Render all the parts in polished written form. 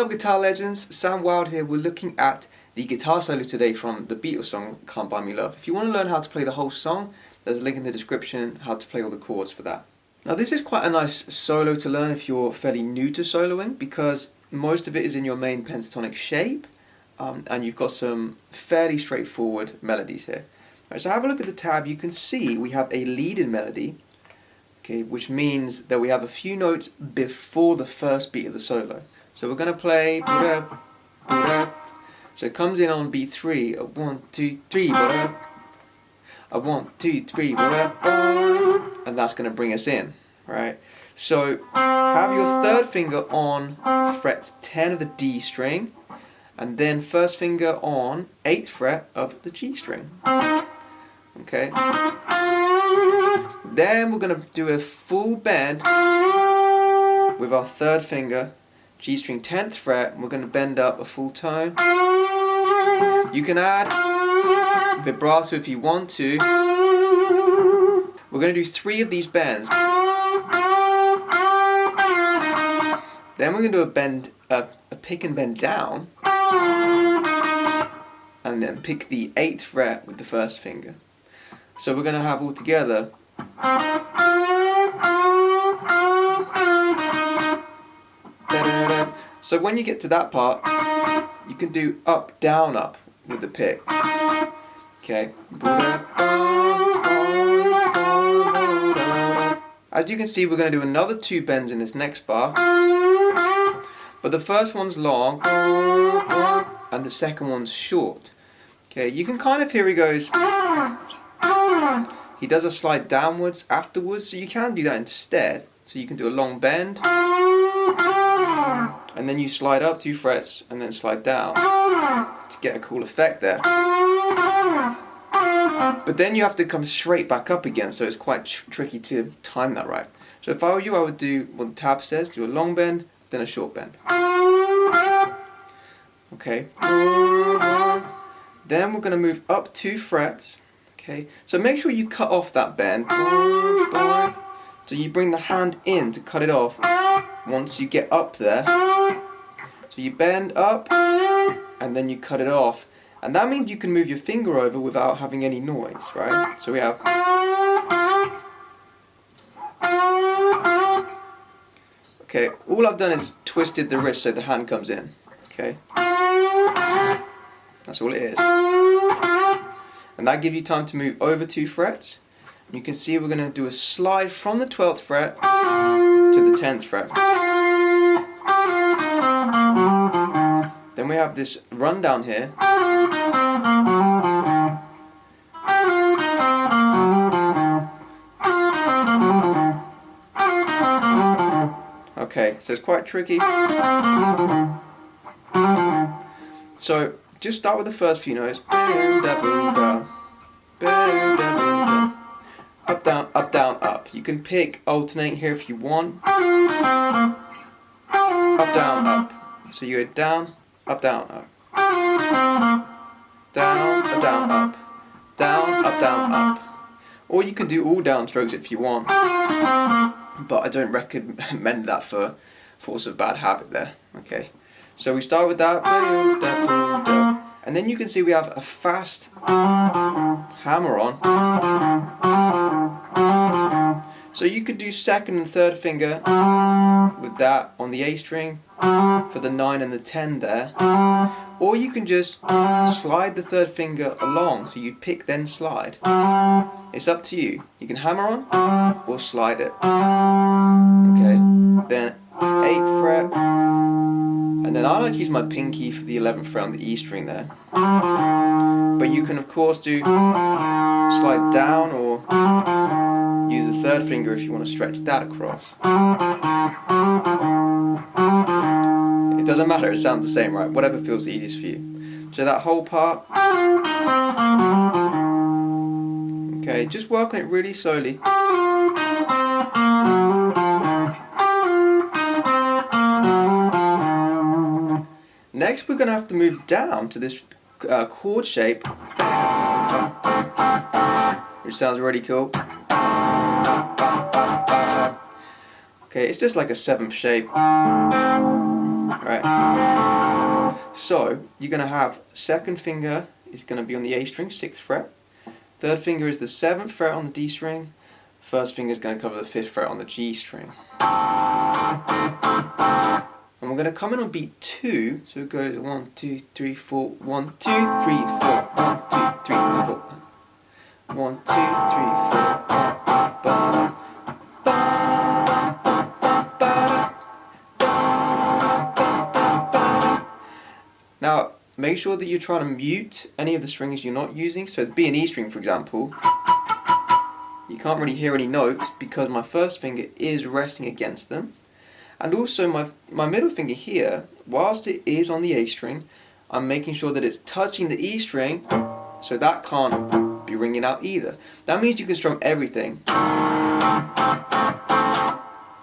up, guitar legends? Sam Wild here. We're looking at the guitar solo today from the Beatles song Can't Buy Me Love. If you want to learn how to play the whole song, there's a link in the description how to play all the chords for that. Now this is quite a nice solo to learn if you're fairly new to soloing, because most of it is in your main pentatonic shape, and you've got some fairly straightforward melodies here. Right, so have a look at the tab. You can see we have a lead-in melody, okay, which means that we have a few notes before the first beat of the solo. So we're going to play, so it comes in on beat 3, a 1, 2, 3, a 1, 2, 3, and that's going to bring us in, right? So have your third finger on fret 10 of the D string, and then first finger on 8th fret of the G string. Okay. Then we're going to do a full bend with our third finger, G string 10th fret, and we're going to bend up a full tone. You can add vibrato if you want to. We're going to do 3 of these bends. Then we're going to do a bend, a pick and bend down, and then pick the 8th fret with the first finger. So we're going to have all together. So when you get to that part, you can do up, down, up with the pick. Okay. As you can see, we're going to do another 2 bends in this next bar, but the first one's long and the second one's short. Okay, you can kind of hear he goes. He does a slide downwards afterwards, so you can do that instead. So you can do a long bend, and then you slide up 2 frets and then slide down to get a cool effect there. But then you have to come straight back up again, so it's quite tricky to time that right. So if I were you, I would do what the tab says, do a long bend, then a short bend. Okay. Then we're going to move up 2 frets. Okay. So make sure you cut off that bend. So you bring the hand in to cut it off once you get up there. So you bend up and then you cut it off. And that means you can move your finger over without having any noise, right? So we have. Okay, all I've done is twisted the wrist so the hand comes in. Okay. That's all it is. And that gives you time to move over 2 frets. And you can see we're going to do a slide from the 12th fret to the 10th fret. Then we have this rundown here. Okay, so it's quite tricky. So just start with the first few notes. Up, down, up, down, up. You can pick alternate here if you want. Up, down, up. So you go down, up, down, up. Down, up, down, up. Down, up, down, up. Or you can do all down strokes if you want. But I don't recommend that for force of bad habit there. Okay. So we start with that. And then you can see we have a fast hammer on. So you could do second and third finger with that on the A string for the 9 and the 10 there. Or you can just slide the third finger along, so you pick then slide. It's up to you. You can hammer on or slide it. Okay, then 8th fret. And then I like to use my pinky for the 11th fret on the E string there. But you can of course do slide down or use the third finger if you want to stretch that across. It doesn't matter, it sounds the same, right? Whatever feels the easiest for you. So that whole part. Okay, just work on it really slowly. Next we're going to have to move down to this chord shape, which sounds really cool. Okay, it's just like a 7th shape. Right. So you're going to have second finger is going to be on the A string, 6th fret. Third finger is the 7th fret on the D string. First finger is going to cover the 5th fret on the G string. And we're going to come in on beat 2, so it goes 1, 2, 3, 4, 1, 2, 3, 4, 1, 2, 3, 4. 1, 2, 3, 4. Now, make sure that you're trying to mute any of the strings you're not using. So the B and E string, for example, you can't really hear any notes because my first finger is resting against them. And also my middle finger here, whilst it is on the A string, I'm making sure that it's touching the E string, so that can't be ringing out either. That means you can strum everything.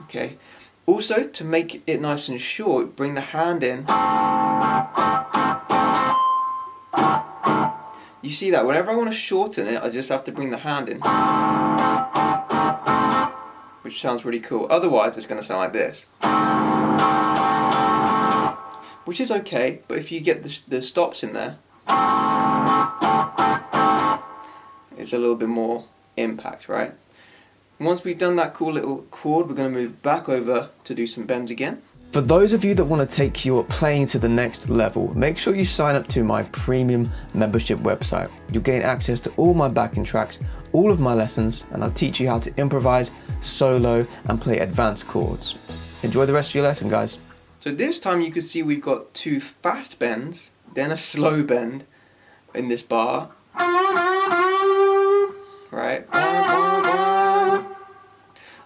Okay. Also, to make it nice and short, bring the hand in. You see that? Whenever I want to shorten it, I just have to bring the hand in. Which sounds really cool. Otherwise, it's going to sound like this. Which is okay, but if you get the stops in there, it's a little bit more impact, right? Once we've done that cool little chord, we're going to move back over to do some bends again. For those of you that want to take your playing to the next level, make sure you sign up to my premium membership website. You'll gain access to all my backing tracks, all of my lessons, and I'll teach you how to improvise, solo, and play advanced chords. Enjoy the rest of your lesson, guys. So this time you can see we've got 2 fast bends, then a slow bend in this bar. Right?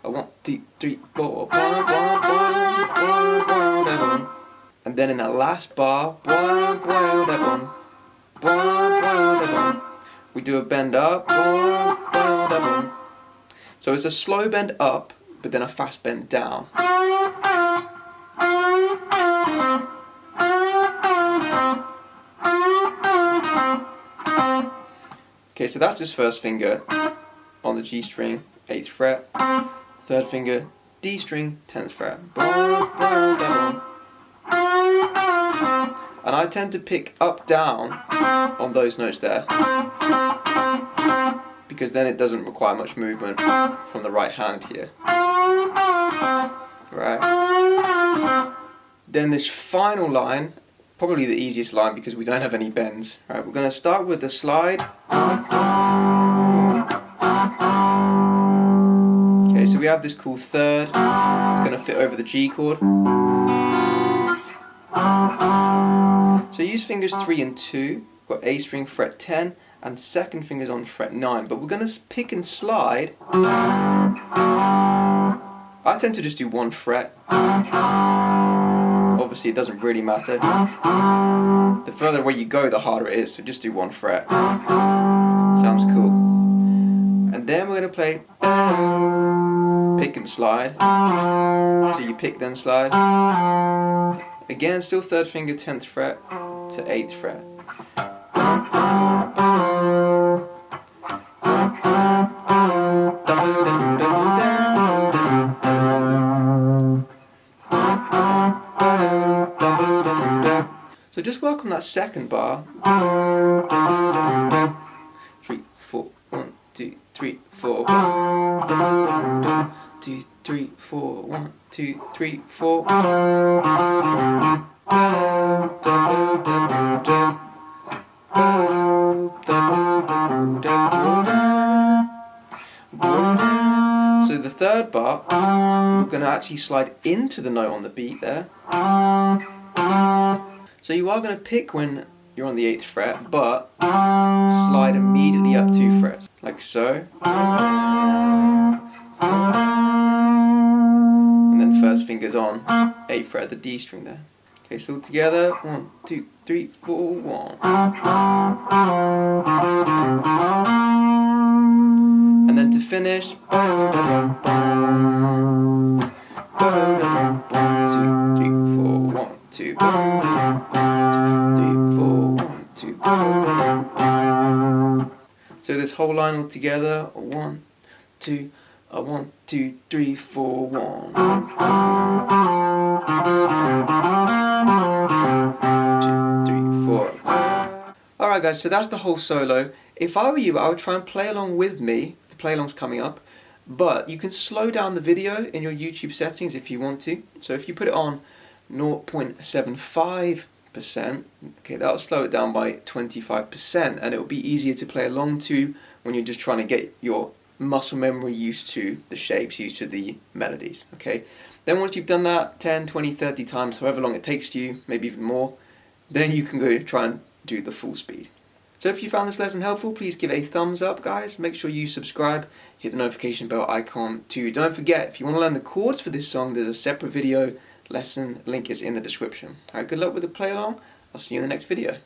1, 2, 3, 4. And then in that last bar, we do a bend up. So it's a slow bend up, but then a fast bend down. Okay, so that's just first finger on the G string, 8th fret. Third finger, D string, 10th fret. And I tend to pick up, down on those notes there, because then it doesn't require much movement from the right hand here. Right. Then this final line, probably the easiest line because we don't have any bends. Right, we're going to start with the slide. Okay, so we have this cool third. It's going to fit over the G chord. So use fingers 3 and 2. We've got A string fret 10 and second finger's on fret 9. But we're going to pick and slide. I tend to just do 1 fret. Obviously it doesn't really matter. The further away you go, the harder it is, so just do 1 fret. Sounds cool. And then we're going to play pick and slide. So you pick then slide. Again, still third finger, 10th fret to 8th fret. So just work on that second bar. 3, 4, 1, 2, 3, 4. 2, 3, 4, 1, 2, 3, 4. So the third bar, we're going to actually slide into the note on the beat there. So you are going to pick when you're on the 8th fret, but slide immediately up 2 frets, like so. And then first finger's on 8th fret of the D string there. Okay, so all together, 1, 2, 3, 4, 1. And then to finish, 2, 3, 4, 1, 2. 3, 4, 1, 2. So this whole line all together, 1, 2, 1, 2, 3, 4, 1. Alright guys, so that's the whole solo. If I were you, I would try and play along with me. The play along's coming up. But you can slow down the video in your YouTube settings if you want to. So if you put it on 0.75%, okay, that'll slow it down by 25%, and it'll be easier to play along to when you're just trying to get your muscle memory used to the shapes, used to the melodies, okay? Then once you've done that 10, 20, 30 times, however long it takes you, maybe even more, then you can go try and do the full speed. So if you found this lesson helpful, please give a thumbs up, guys. Make sure you subscribe, hit the notification bell icon too. Don't forget, if you want to learn the chords for this song, there's a separate video lesson. Link is in the description. Alright, good luck with the play along. I'll see you in the next video.